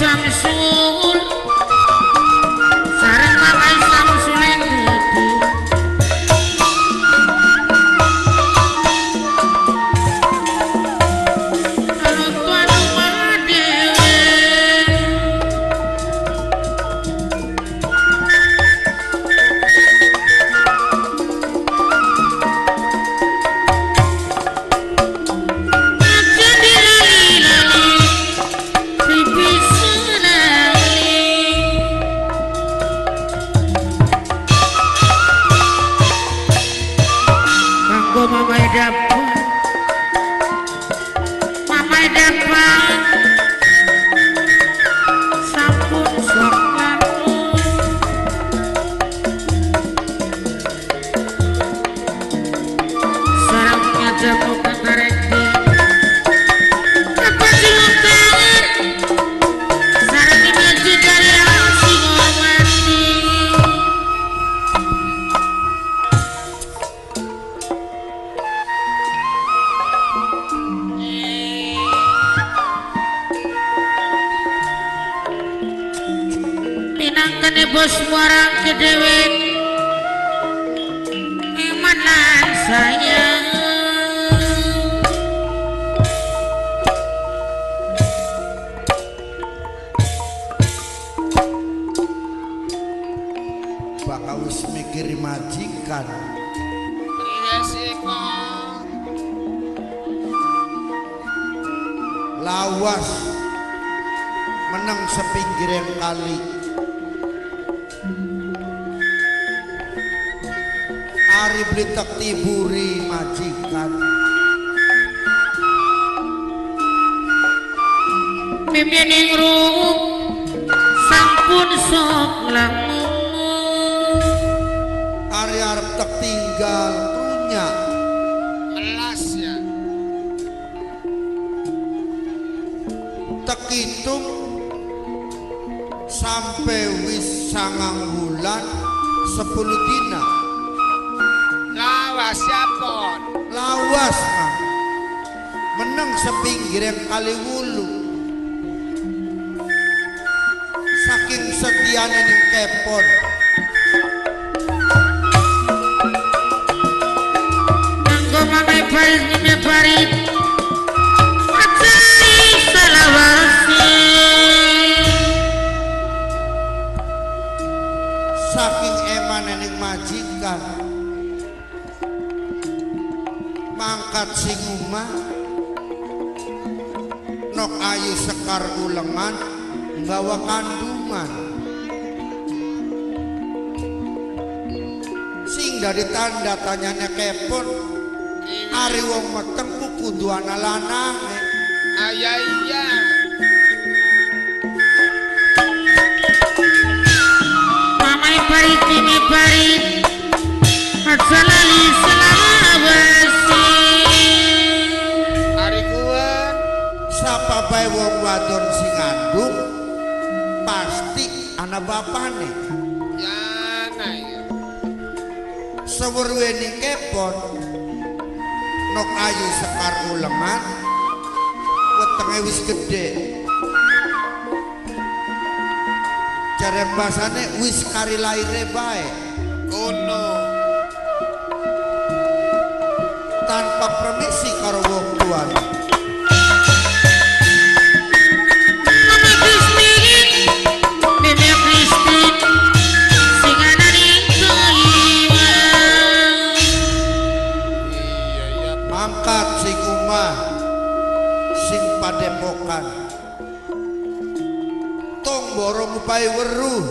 Samsul sareng Mamai Samsul yang gede anu tuan rumah dewe Mamai dapat sampun sok laku sarangnya jamu kakareki apa dilutar sarang ini jikaya singomati minangkane bos warang ke dewek emanan saya bakal wis mikir majikan lawas menang sepinggiran kali ari blitak tiburi majikan mimpining ruh sampun sok lamun ari arep tek tinggal punya melas ya tek hitung sampai wis 9 bulan 10 dina lawas yapon lawas mah meneng sepinggir yang kali wulu saking setianya ning kepon anggo Mamai parit ngene parit ajani salawasi saking emane ning majikan mangkat sing umah nok ayu sekar ulengan bawa kandungan sing dari tanda tanyanya kepon ari wong meteng ku kudu ana lanange ayah iya Mamai parit ini parit ajalali selawasi hari kuat sapa bae wong wadon sing ngandung pasti anak bapane jana ya sewurweni kepon nok ayu sekar ulengan wetenge wis gede jare basane wis kari laire bae kono tanpa permisi karo wong tuane Mama Kristin Bebe Kristin sing ana ning Toiwa iya iya mangkat sing umah sing padepokan tong boro ngupai weruh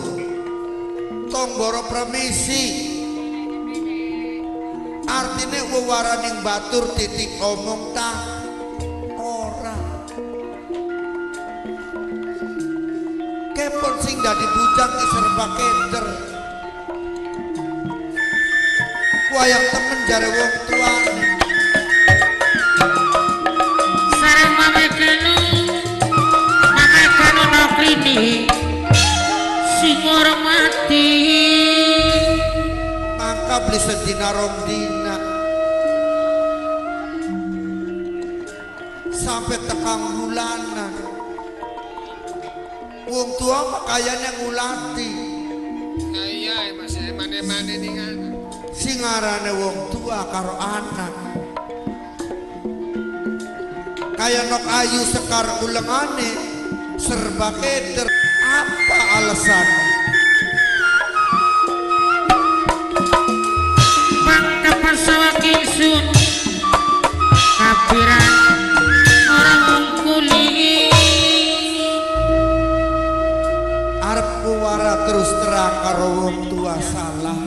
tong boro permisi artine wewaraning batur titik omong ta ora kepon sing dadi bujang ki serba keder wayang temen jare wong tuane sareng Mamai kanu noklini sing hormati mangka beli sedina rong dina sampai tekang bulanan Wong tua mah kayane ngulati. Iya, masih emane-emane nih kan. Sing ngarane wong tua karo anak. Kaya nok ayu sekar ulengane serba keder. Apa alasan? Bangka pasawa kinsun kapiran orang ungkuli Arep kuwara terus terang karo wong tua salah.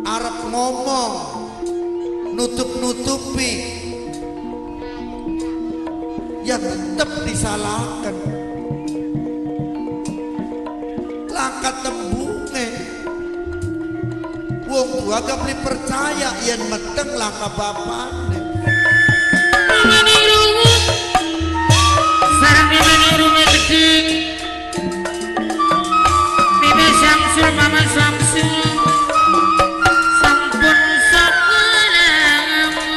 Arep ngomong nutup-nutupi ya tetep disalahkan. Langkat tembunge wong tua gak beli percaya yen meteng langka bapane. Rumani rungu sarang rumani rungu geding Bibi Samsul Mama Samsul sampun sakelangamu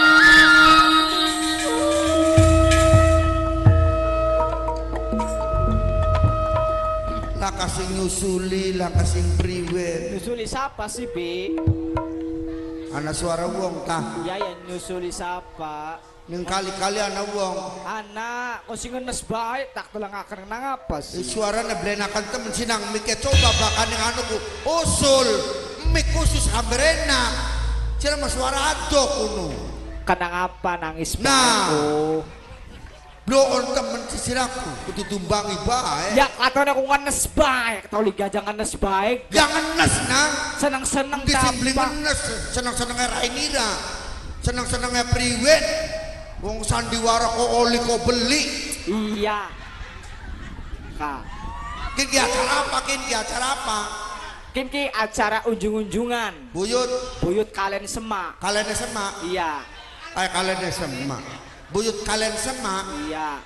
Lah kasih nyusuli, lah kasih priwe. Nyusuli siapa sih, Bi? Ana suara wong tah. Ya yang nyusuli siapa? Ning kali-kali ana wong. Anak, kok sing ngenes bae tak tulang akan nang apa sih? Suaranya blenakan temen sinang mikir coba bahkan yang anu ku usul mik khusus ambrena cira mas suara ado kuno Kenang apa nangis nah bangku? bloon temen sisiraku kudu tumbangi bae Ya katanya aku ngenes bae, tau liga jangan ngenes bae. jangan nes nang Seneng-seneng disibling tampak. nes senang-senangnya Rainira senang-senangnya priwet wong sandiwara kok oli kok beli Iya. Kak. kini acara apa kini acara apa Kini acara unjung-unjungan. buyut Kalian semak. kalian semak Iya. kalian semak buyut kalian semak Iya.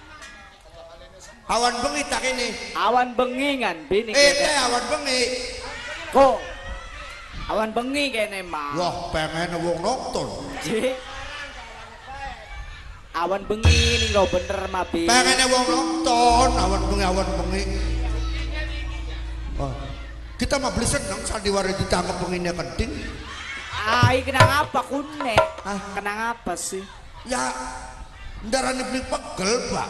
awan bengi tak ini Awan bengingan bini awan bengi Kok awan bengi kene mah. wah pengen wong nonton Ji. Awan bengi nih lo bener mah Bi. pengen wong nonton awan bengi wah kita mah beli seneng sandiwara ditangkap benginya keding Ai kenang apa kune? Hah? Kenang apa sih? ya ndarane beli pegel pak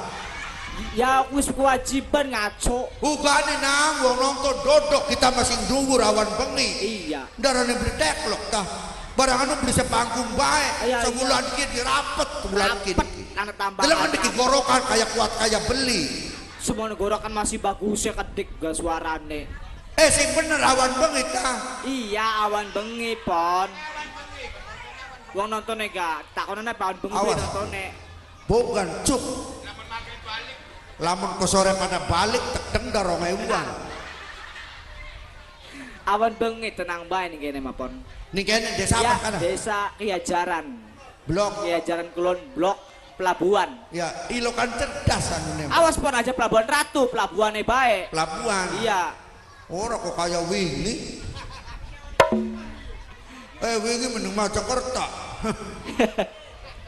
Ya wis kewajiban ngaco. hugane nang wong nonton dodok kita masih dhuwur awan bengi Iya. ndarane beli teklok tah barang anu beli sepanggung bae Iya, sebulan dikit dirapet sebulan dikit Nana tambah. dalam dikit gorokan kayak kuat kayak beli Semua negara kan masih bagus ya kedik gak suarane. sing bener awan bengi tah Iya awan bengi pon. Wong nonton gak takonane awan bengi Awas. nontone. bukan cuk lamun ke sore pada balik tekdeng darong uang Awan bengi tenang bae nih kene mah pon. nih kayaknya desa Ya apa kan desa Kiajaran. blok Kiajaran Kulon Blok Pelabuhan. ya ilo kan cerdas anu nem Awas pon aja Pelabuhan Ratu, pelabuhannya baik. pelabuhan Iya. orang kok kayak wingi wingi mending Majakarta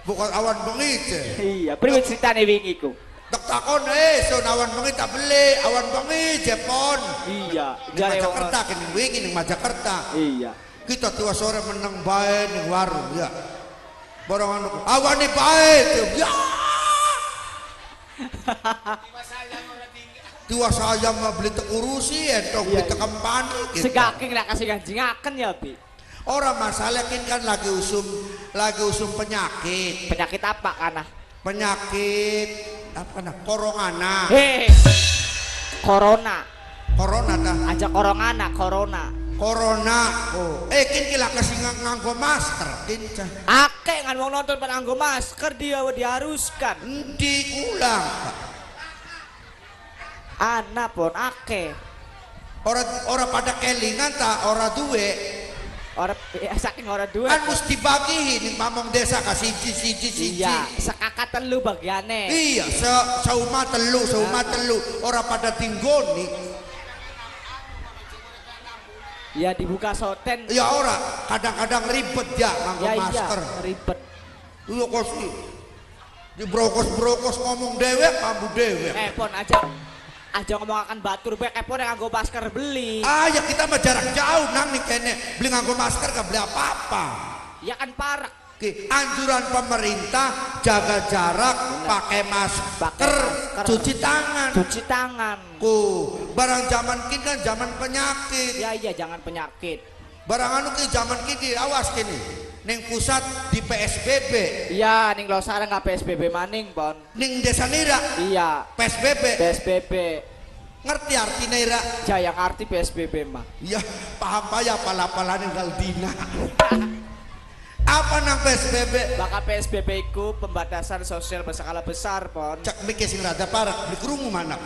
bukan awan bengi ce Iya, priwet ceritane wingi ku. tak takon son awan bengi tak beli awan bengi Jepon Iya, ning jare Majakarta kini wingi ning Majakarta Iya. kita tua sore menang bae ning warung ya barang anu awan nih bae tuh ya tua saya mah beli tekurusi entong beli Iya. tekempani gitu. Segaking lah kasih ganjingaken ya, Bi. Orang masalah kan lagi usum penyakit Penyakit apa kana? penyakit apa nah korongana Corona. corona dah Aja korongana, corona. corona kin kila kasih nganggo masker kin cah Ake ngan wong nonton pada nganggo masker dia diharuskan. endi ulang Anak pun ake. ora pada kelingan tak ora duwe Orang saking orang dua. kan mesti bagihin ning pamong desa ka siji Iya, sekakat telu bagiane. iya sauma telu ora pada tinggoni Ya dibuka soten. ya ora kadang-kadang ribet ya nganggo Ya iya, masker ribet. iya kosi Di brokos-brokos ngomong dewek, kamu dewek. Pon aja ngomong akan batur bae kepon yang nganggo masker beli. Ah ya kita mah jarak jauh nang nih kene. Beli nganggo masker gak beli apa-apa. Ya kan parek. Oke, anjuran pemerintah jaga jarak, pakai masker, cuci tangan. Cuci tangan. Barang zaman kini kan zaman penyakit. Ya iya jangan penyakit. Barang anu ki zaman kini awas kini. Ning pusat di PSBB. Iya, ning Losarang nggak PSBB maning, Pon. Ning Desa Nira. Iya. PSBB. PSBB. Ngerti arti Nira? Jaya ngerti PSBB mah. Iya, paham pa ya pala-pala ning Galdina. Apa nang PSBB? Maka PSBB iku pembatasan sosial berskala besar, Pon. Cek mikir sing rada parah, beli krungu mana?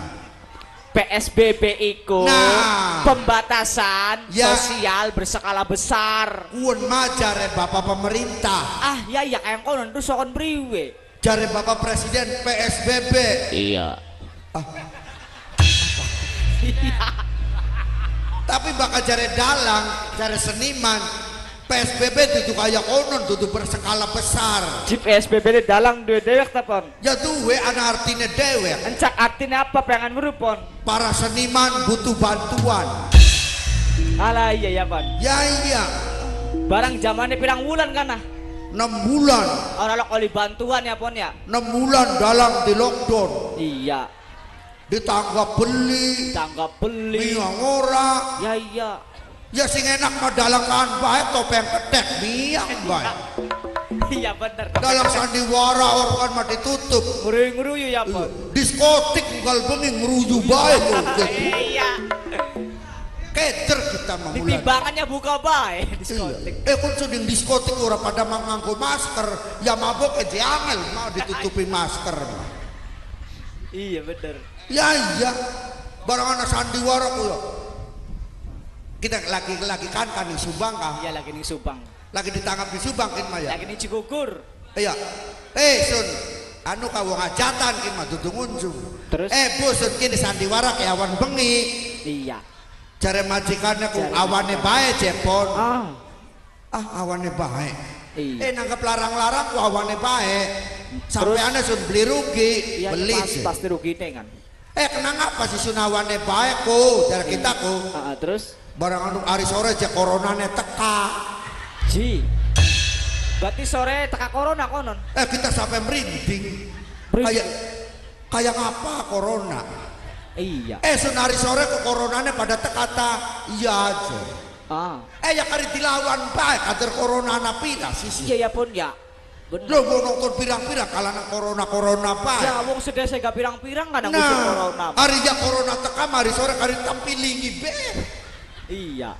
PSBB iku Nah. pembatasan Ya. sosial berskala besar. Kuon mah jare Bapak pemerintah. Ah, ya ya kayak konon terus sokon priwe. Jare Bapak Presiden PSBB. Iya. Tapi bakal jare dalang, jare seniman PSBB itu kayak konon itu berskala besar. Di PSBB dalang duwe dewek ta, Pon? Ya duwe ana artinya dewek. Encak artinya apa pengen merupon? Para seniman butuh bantuan. Alah iya ya, Pon. Ya iya. Barang zamannya pirang wulan kan ah? 6 bulan. Orang lo kali bantuan ya, Pon ya? 6 bulan dalang di lockdown. Iya. Ditangkap beli. Tanggap beli. Bingung ora. Ya iya. Ya sing enak mah dalang kan bae topeng ketek miang bae. Iya bener. Dalam sandiwara orang mah ditutup. Ngruyu-ngruyu ya, Pon. Diskotik unggal bengi ngeruju bae tuh. Iya. Kecer kita mah Di mulai. timbangannya buka bae diskotik. Kun seding diskotik ora pada manganggo masker, ya mabok aja angel mau ditutupin masker. Iya bener. Ya iya. Barang anak sandiwara ku ya. Kita lagi kan di Subang kah? Iya lagi nih Subang. Lagi ditangkap di Subang kan mah ya. Lagi nih Cigugur. Iya. Sun, anu ka wong hajatan kin mah dudu ngunjung. Terus? Bu sun kini sandiwara ke awan bengi. Iya. Jare majikannya ku Jare awane bae Jepon. Awane bae. Iya. Nanggap larang-larang ku awane bae. Sampai ane sun beli rugi, Iya, beli. pasti rugi nih kan. Kenang apa si sun awane bae ku, jare kita ku. Terus Barang anu hari sore aja coronane teka. Ji. Berarti sore teka corona konon. Kita sampai merinding. Kayak apa corona? Iya. Sun hari sore ke coronane pada tekata iya aja. Ya kari dilawan bae kader corona na pira sisi. Iya ya Pon ya. Bener. Lo mau nonton pirang-pirang kalana corona bae. Ya wong sedese gak pirang-pirang kan ngusir corona. Hari ya corona teka hari sore kari tampilingi be. Iya.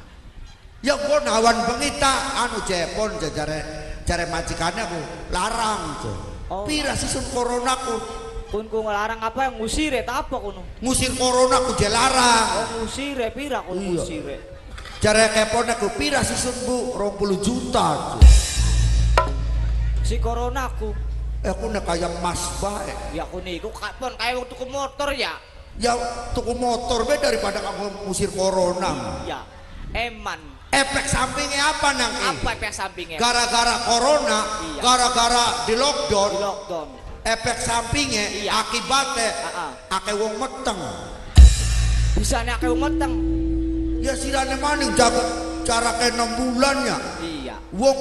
Ya gua nawan bengita anu Jepon jare majikannya aku larang tuh. Pira sih sun corona ku. Pun ku ngelarang apa yang ngusir ta apa kuno? Ngusir corona ku je larang. Ngusir pira ku ngusir. Jare kepon aku pira sih sun Bu 20 juta. Si corona ku. Aku nak kayak mas bae. Ya aku niku kapon kayak wong tuku motor ya. Ya tuku motor be daripada kamu ngusir corona. Iya. Eman. Efek sampingnya apa nang? Apa efek sampingnya? Gara-gara corona, iya. Gara-gara di lockdown. Di lockdown. Efek sampingnya iya. Akibatnya akeh wong meteng. Bisa nek akeh wong meteng. Ya sirane maning jaga jarak 6 bulannya. Iya. Wong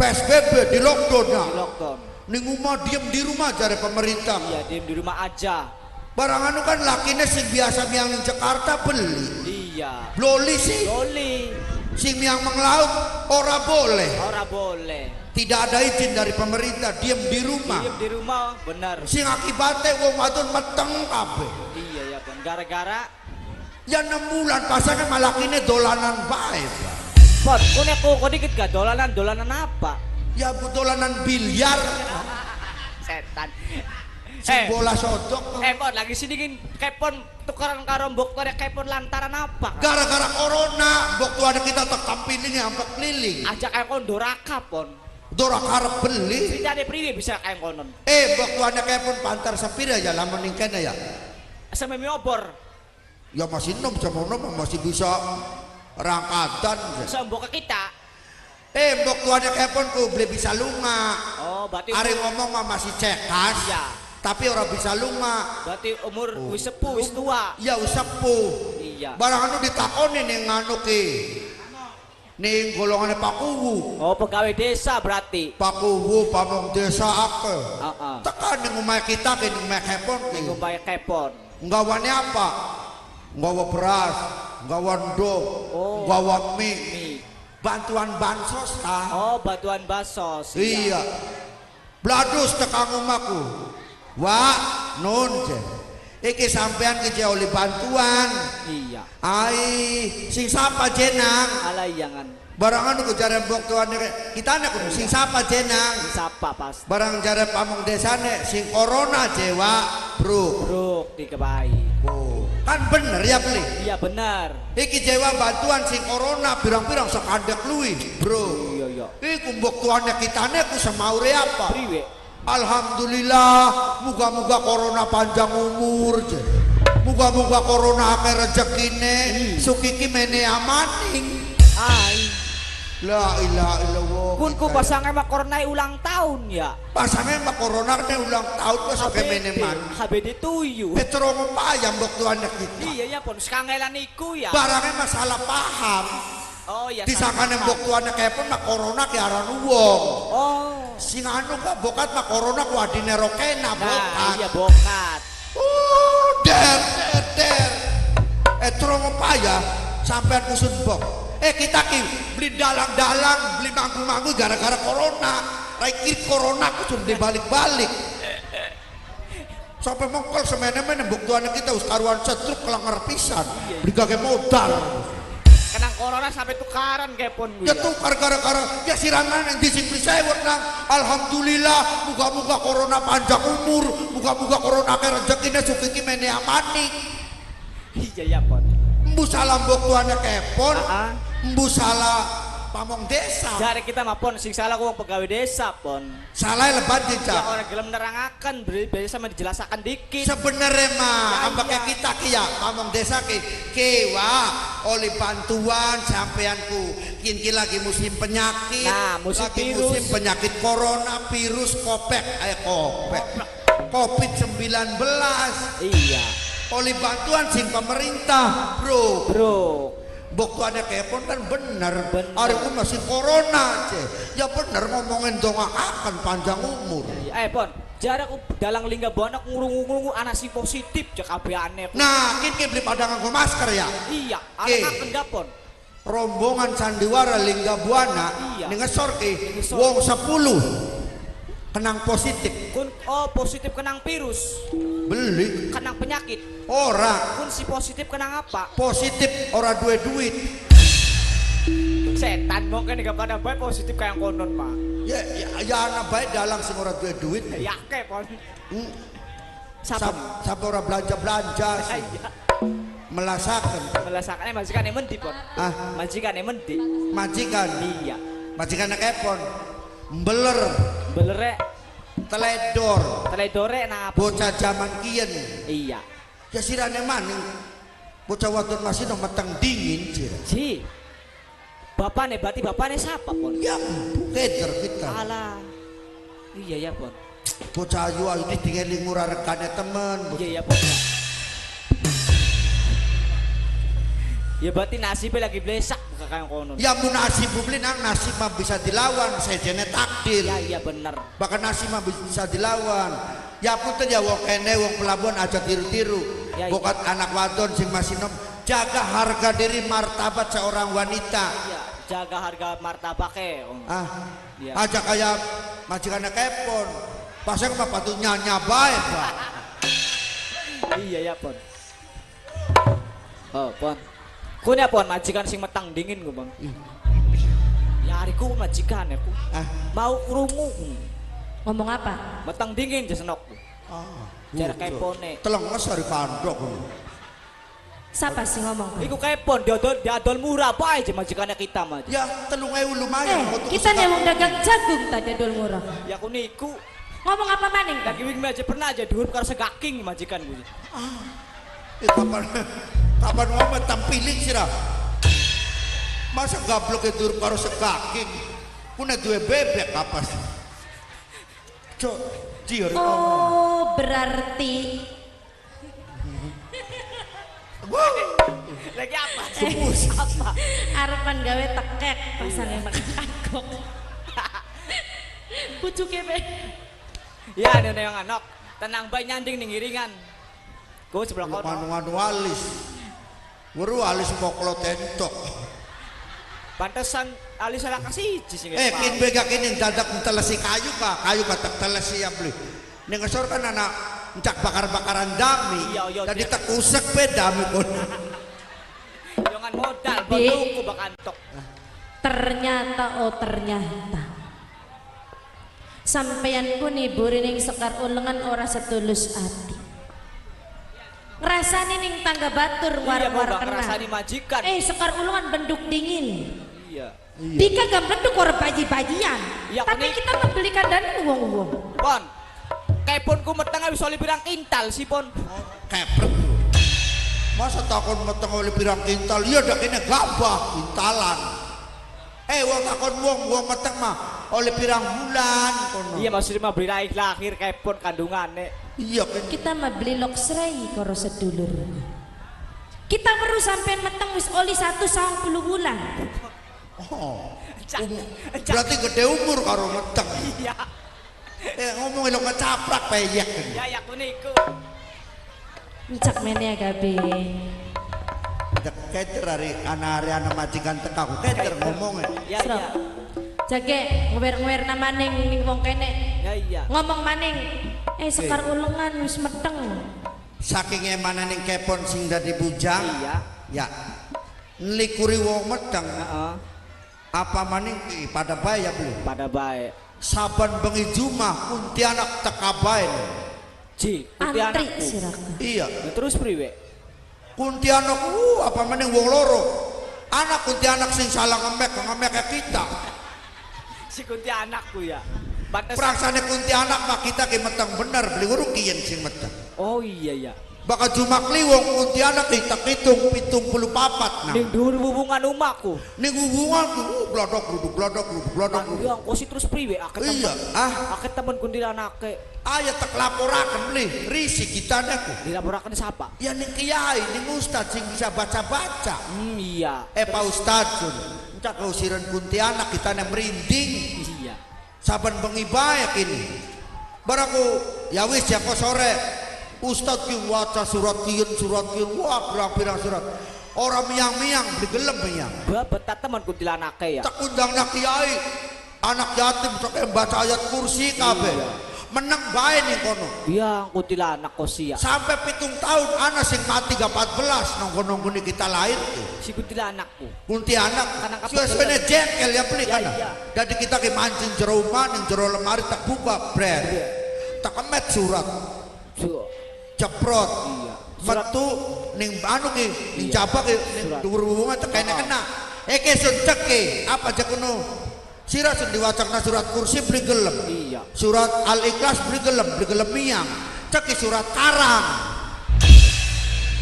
PSBB di lockdown ya. Di lockdown. Ning rumah diem di rumah jare pemerintah. Iya, diem di rumah aja. Barang anu kan lakine sing biasa miang ning Jakarta beli. Iya. Loli sih. Loli. Sing miang menglaut ora boleh. Ora boleh. Tidak ada izin dari pemerintah, diem di rumah. Diem di rumah, benar. Sing akibatnya wong wadon meteng kabeh. Iya ya, Pon. Gara-gara ya 6 bulan pasangnya malakine dolanan bae. Pon, kok dikit gak dolanan apa? Ya dolanan biliar. Setan. Bola sodok. Pon lagi sini gin kepon tukaran karo mbok korek kepon lantaran apa? Gara-gara corona, mbok tuane kita tekam piling sampai keliling. Ajak kepon doraka Pon. Dora karep beli. Ceritane priwe bisa kayak konon? Mbok tuane kepon pantar sepira ya lamun ning kene ya. Sampe miobor. Ya masih nom masih bisa rangkatan. Bisa mbok ke kita. Mbok tuane kepon ku beli bisa lunga. Oh, berarti Ari umur, ngomong mah masih cekas. Iya. Tapi orang bisa lunga. berarti umur wis sepuh, wis tua. Ya sepuh. Iya. Barang anu ditakoni ning anu ki. Ning golongane Pak Kuwu. Oh, pegawai desa berarti. Pak Kuwu pamong desa ake. Heeh. Tekan ning omah kita ki ning Mekepon ki. Minggu bae kepon. Nggawane apa? Nggawa beras, nggawa ndok, Oh. nggawa mie. Mie. Bantuan bansos ta. Oh, bantuan basos. Iya. Bladus tekang omahku. Wah, nun je. Iki sampean ki oleh bantuan. Iya. Ai, sing sapa jenang? Alayangan. Barang anu ku jare mbok tuane kita nek sing sapa jenang? Sapa pas. Barang jare pamong desane sing corona jewa, Bro. Bro, dikebai. Oh, kan bener ya beli. Iya benar. Iki jewa bantuan sing corona pirang-pirang sekandek luwi, Bro. Iya iya. Iku mbok tuane kitane ku semaure apa? Priwe. Alhamdulillah, muga-muga corona panjang umur je. Muga-muga corona akeh rezekine, sukiki mene amaning. Ai. La ilaha illallah. Kun ku pasangan mak corona ulang tahun ya. Pasangan mak corona ne ulang tahun kok sampe mene man. HBD tuyu. Petro ngepayam mbok tuane kita. Iya ya pon sekangelan iku ya. Barangnya masalah paham. Oh iya. Disakane mbok tuane kepon mak corona ki aran wong. Oh. Sing anu ka bokat mak corona ku adine rokena Nah, bokat. iya bokat. Der. Etro ngepaya sampean kusun bok. Kita ki beli dalang-dalang, beli manggung-manggung gara-gara corona. Raikir corona kusun dibalik-balik. Sampai mongkol semene-mene mbok tuane kita us karuan setruk kelangar pisan. Beli kage modal. Kenang corona sampai tukaran kepon gue. Ya tukar gara-gara ya sirangan yang disiplin saya nang. Alhamdulillah, muga-muga corona panjang umur, muga-muga corona ke rezekinya sukiki mene amani. Iya ya pon. Mbu salah mbok tuane kepon, mbu salah pamong desa. Jare kita mah pon sing salah ku pegawai desa pon. Salah lebat Ya jejak. orang gelem nerangaken biasa mah dijelasakan dikit. Sebenarnya mah ambek iya. kita ki ya pamong desa ki kewa oleh bantuan sampeanku kini lagi musim penyakit. Nah, musim lagi virus. musim penyakit corona, virus COVID-19. Iya. Oleh bantuan sing pemerintah, Bro. Bro. Bok tuane kepon kan bener. Bener. Hari ku masih corona aja. Ya bener ngomongin akan panjang umur. Pon, jare aku dalang lingga banak ngurung-ngurung anak si positif cek abeane. Nah, kini beli pada nganggo masker ya. Iya, Oke. anak kendapon. Rombongan sandiwara Lingga Buana Iya. ngesor ki Ngesor. wong 10 kenang positif. Kun positif kenang virus, Beli kenang penyakit. ora Kun si positif kenang apa? positif ora duit. Setan mungkin gak pada baik positif kayak konon mah. Ya anak baik dalang sing ora duit. Ya ke pon. Sampai ora belanja sih. Iya. Melasakan Melasakannya majikan emendi pon. Majikan emendi. majikan Iya. majikan kepon mbeler Belerek teledor teledore nah apa? bocah zaman kian Iya. ya sirane maning bocah wadon masih no meteng dingin sih Ji. Bapaknya berarti bapaknya siapa pon? ya keder kita Alah. Iya ya pon. bocah ayu ayu ini tinggal murah rekannya temen Iya ya pon. Ya berarti nasibnya lagi blesak kakak konon. ya mun nasib beli nang nasib mah bisa dilawan sejene takdir Ya iya bener. bahkan nasib mah bisa dilawan ya punten ya wong kene wong pelabuhan aja tiru-tiru Ya, bokat anak wadon sing masih nom jaga harga diri martabat seorang wanita Iya, jaga harga martabaknya. Om. Iya. aja kayak majikannya kepon pasang mah patut nyanya baik Pak. Iya ya pon. Oh pon. Kun ya pon majikan sing metang dingin gue bang. Ya hariku majikan ya ku. Mau krungu. Ngomong apa? Metang dingin jesenok. Jarak kepone. Telenges dari kandok Siapa sih ngomong? Iku kepon diadol murah bae aja majikannya kita mah. ya 3.000 lumayan mau tuku Kita nih sekali. wong dagang jagung tadi dol murah. Ya aku niku Ngomong apa maning? lagi wing aja pernah aja dhuwur karo segaking majikan gue. Kapan ngomong tampiling sih lah masa gablok itu karo segaking punya dua bebek apa sih Cok, ciur. Oh, berarti Lagi apa? apa? Arepan gawe tekek pasane makan kangkung. Pucuke be. Ya, ada yang anok. Tenang bae nyanding ning iringan. Ku sebelah kono. Manu alis. Weru alis poklo tentok. Pantesan alis salah kasih sing. Kin bega kini dadak telesi kayu ka tak telesi ya beli. Ning ngesor kan anak encak bakar-bakaran dami. Iya, jadi tak usek be dami kon. Jangan modal bodohku bakantok. Ternyata sampeyan pun ibu ning Sekar Ulengan ora setulus ati. Ngrasani ning tangga batur war-war kena. Ngrasani majikan. Sekar Ulengan benduk dingin. Iya. Dika gak benduk ora baji-bajian. Iya, Tapi kuning. kita membelikan dan uang-uang. Pon. Kayak ku meteng wis oleh pirang kintal sih, Pon. Kepret bro. Masa takon meteng oleh pirang kintal, iya dak ini gabah kintalan. Wong takon wong meteng mah oleh pirang bulan kono. Iya maksudnya mah beli lahir kayak pon kandungane. Iya kan. Kita mah beli loksrei karo sedulur. Kita baru sampai meteng wis oli 190 bulan. Oh. Cak. Berarti gede umur karo meteng. Iya. Ngomongin lo kecaprak peyek. Ya kuniku. Cak mene gabe. Keter hari anak majikan tekaku keter ngomongnya. Ya Sro. iya. Jage ngewer-ngewer maning ning wong kene. Ya iya. Ngomong maning. Sekar Ulengan wis meteng. Saking emana ning kepon sing dadi bujang. Iya. Ya. Nlikuri wong meteng. Heeh. Apa maning pada bae ya belum? Pada baik. Saban bengi Jumat Kuntilanak teka bae. Ji, Antri kuntilanakku. siraka. Iya. Ya, terus priwe? Kuntilanak apa maning wong loro. Anak kuntilanak sing salah ngemek kita. Si kuntilanakku ya. Pantes. Praksane kuntilanak mah kita ki meteng bener beli rukiyen sing meteng. Oh iya ya. Bakal Jumat kliwong kuntilanak tak hitung 74 nah. Ning dhuwur hubungan umahku. Ning hubungan blodok Iya, kok si terus priwe? Akeh temen. Iya, Akeh temen kuntilanake. aya tak laporaken beli risi kita naku. Dilaporakan siapa? Ya ning kiai, ning ustad sing bisa baca-baca. Iya. Pak Ustad sun. Encak kausiran kuntilanak kita ne merinding. Iya. Saben bengi bae kini. Baraku ya wis ya kok sore. Ustad ki waca surat kieu wah pirang-pirang surat. Orang miang-miang beli gelem miang. Betat teman kuntilanake ya. Tak undang nak kiai. Anak yatim sok baca ayat kursi kabeh. Menang bae ning kono. Iya, kuntilanak kosia. Sampai 7 tahun anak sing mati 14 nang kono kita lahir. Si kuntilanakku. Kuntilanak Karena suwe-suwene jengkel ya beli Ya, kana. iya. Jadi kita ki mancing jero omah ning jero lemari tak buka bret. Tak kemet surat. Su. Ceprot. Iya. Metu ning anu ki ning Iya. jabak ki ning Surat. dhuwur hubungan tek kena. Sun ceke apa cek kono. Sira sun diwacakna surat kursi beli gelem. Iya. Surat Al-Ikhlas beli gelem miang. Cek ki surat karang.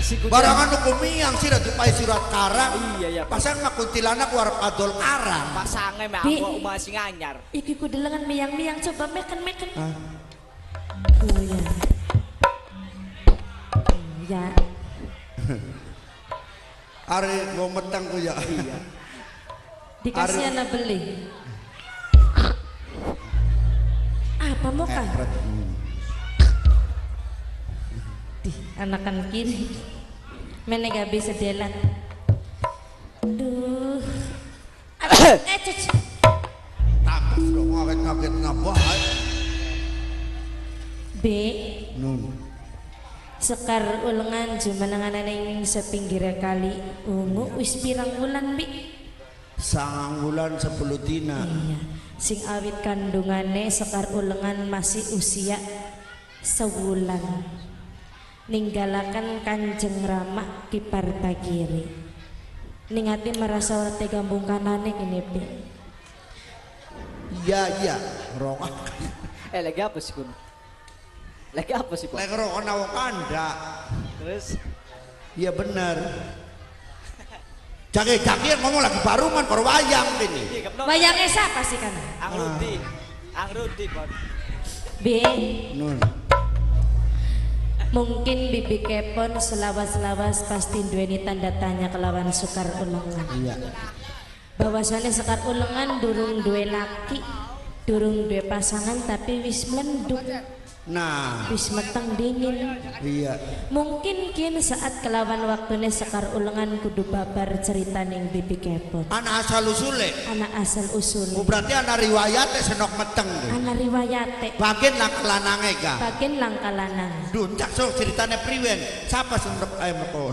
Si Barangan hukum miang sira dipai surat karang. Iya ya. Pasang mah kuntilanak warap adol karang. Pasange mah Bi. aku masih nganyar. Iki ku delengan miang-miang coba meken. Oh ya. Ya. Are mau metang ku ya. Iya. Dikasih anak beli. Apa mau kah? Di anakan kiri. Mana gak bisa jalan. Duh. Cuci. Takut dong ngaget ngabah. B. Nun. Sekar Ulengan jumenengan ning sepinggir kali ungu wis pirang wulan Bi? 9 bulan 10 dina. Iya. Sing awit kandungane Sekar Ulengan masih usia sewulan. Ninggalakan Kanjeng Rama kipar tagiri. Ning ati merasa ora tega bungkanane kene Bi. Iya, rong. Lagi apa sih kun? Lagi apa sih Pak? Lek rong ana wong kanda. Terus Iya bener. Jaki ngomong lagi barungan karo wayang ini. iya kapno. Wayangnya siapa sih kan? Ang Rudi. Ang Rudi kon. Bi, Nun. mungkin bibi kepon selawas-lawas pasti duweni tanda tanya kelawan Sekar Ulengan. Iya. Bahwasannya Sekar Ulengan durung duwe laki, durung duwe pasangan tapi wis mlenduk, Nah, wis meteng dingin. iya. Mungkin kini saat kelawan waktunya Sekar Ulengan kudu babar cerita ning bibi kepon. Anak asal usule. Anak asal usul. Oh, berarti anak riwayatnya senok meteng deh. Anak riwayate. Bagian lang kelanange ga. Bagian langka lanang. Duncak so ceritanya priwen. Siapa senok ayam ko?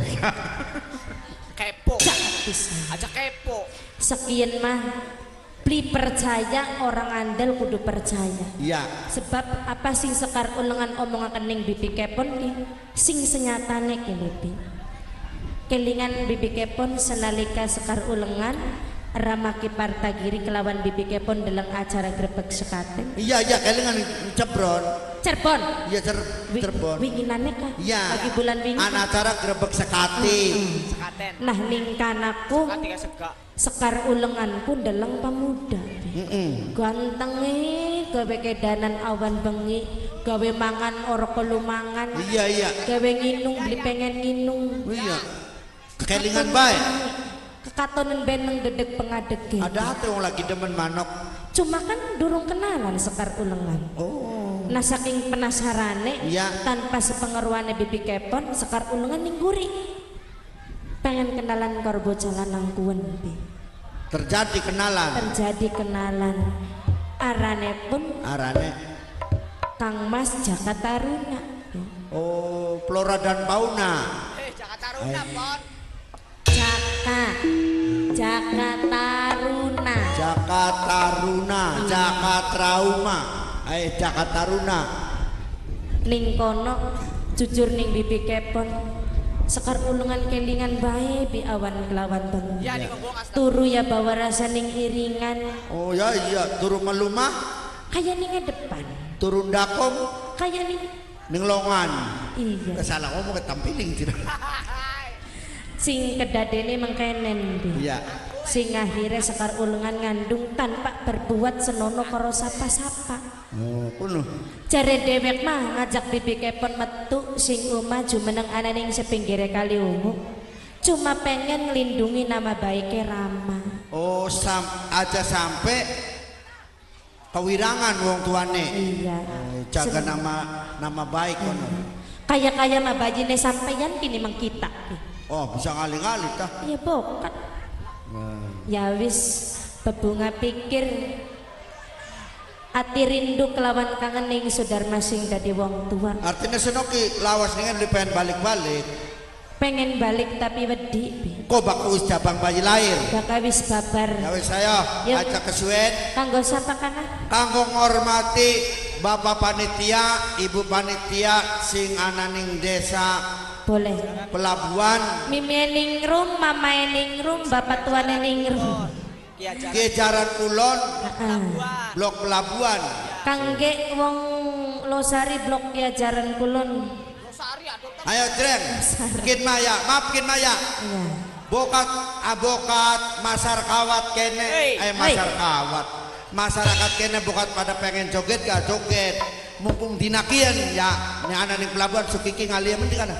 Kepo. Jangan bisa. Aja kepo. Sekian mah beli percaya orang andal kudu percaya. Iya. Sebab apa sing Sekar Ulengan omongaken ning bibi kepon ki sing senyatane kene Bi. Kelingan bibi kepon senalika Sekar Ulengan Ramaki Partagiri kelawan bibi kepon dalam acara grebek sekaten. Iya, kelingan Cebron. Cirebon. Iya, Cirebon. Winginane kah? Iya. Lagi bulan wingi. Anak acara grebek sekati. Sekaten. Nah ning kanaku Kati ka sega. Sekar Ulengan pun dalang pemuda. Gantenge gawe kedanan awan bengi, gawe mangan ora perlu mangan. Iya. Gawe nginung beli pengen nginung. Iya. Kelingan baik. Kekatonan beneng dedek pengadeg. Ada hati yang lagi demen manok. Cuma kan durung kenalan Sekar Ulengan. Oh. Nah saking penasarane Iya. tanpa sepengaruhane bibi kepon Sekar Ulengan ningguri. Pengen kenalan karo bocah lanang kuwen Bi. Terjadi kenalan. Terjadi kenalan. Arane pun Arane. Kang Mas Jaka Taruna. Oh, flora dan fauna. Jakarta Runa, Pon. Jaka Taruna. Jakarta Runa, Jakarta Ruma. Jakarta Runa. Ning kono jujur ning bibi kepon Sekar Ulengan kelingan bae bi awan kelawan bengi. Ya ning ngomong asta. Turu ya bawa rasa ning iringan. Oh ya iya, turun melumah, Kayak ning depan. turun dakong, Kayak ning ning longan. iya. Salah ngomong ketampiling sih. Sing kedadene mengkenen Bi. Iya. Sing akhirnya Sekar Ulengan ngandung tanpa berbuat senono karo sapa-sapa. Oh, kuno. Jare dewek mah ngajak bibi kepon metu sing omah jumeneng ananing sepinggire kali ungu. Cuma pengen ngelindungi nama baiknya Rama. Oh, aja sampai kewirangan wong tuane. Iya. Jaga nama baik kono. Kaya mah bajine sampeyan kini mengkita. Oh, bisa ngali-ngali tah. Iya bokat. Ya wis bebunga pikir ati rindu kelawan kangen ning Sudarma sing dadi wong tua. Artinya senoki lawas dengan pengen balik-balik. Pengen balik tapi wedi. Bi. Kok baku wis jabang bayi lahir. Bakal wis babar. Ya wis saya Yuk. ajak kesuwen. Kanggo sapa kana? Kanggo ngormati Bapak Panitia, Ibu Panitia sing ananing desa Boleh. Pelabuhan, Mimi ningrum, mama ningrum, bapak tuane ningrum. Ki Jaran Kulon, Blok Pelabuhan. Kangge wong Losari blok ya Jaran Kulon. Ayo Jreng, Kin Maya, maaf Kin Maya. Iya. Abokat masyarakat kene, masyarakat kene bokat pada pengen joget gak joget. Mumpung dinakian ya, ini anak ning pelabuhan sukiki ngalia mending kana.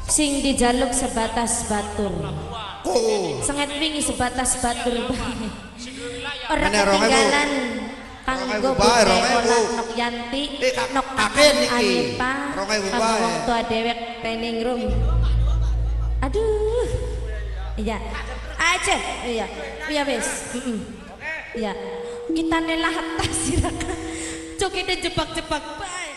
Sing dijaluk sebatas batur. Ko, Senget wingi sebatas batur bae. Ora Mana rong ewu? ketinggalan kanggo Rong ewu bae, rong ewu. Olak Nok Yanti, Nok kakek niki. Anipa, Rong ewu kanggo bae. wong tua dewek training room. Aduh. Iya. Aja. Iya. Iya wis. Iya. Kita nelah tas siraka. Cokite jebak-jebak bae.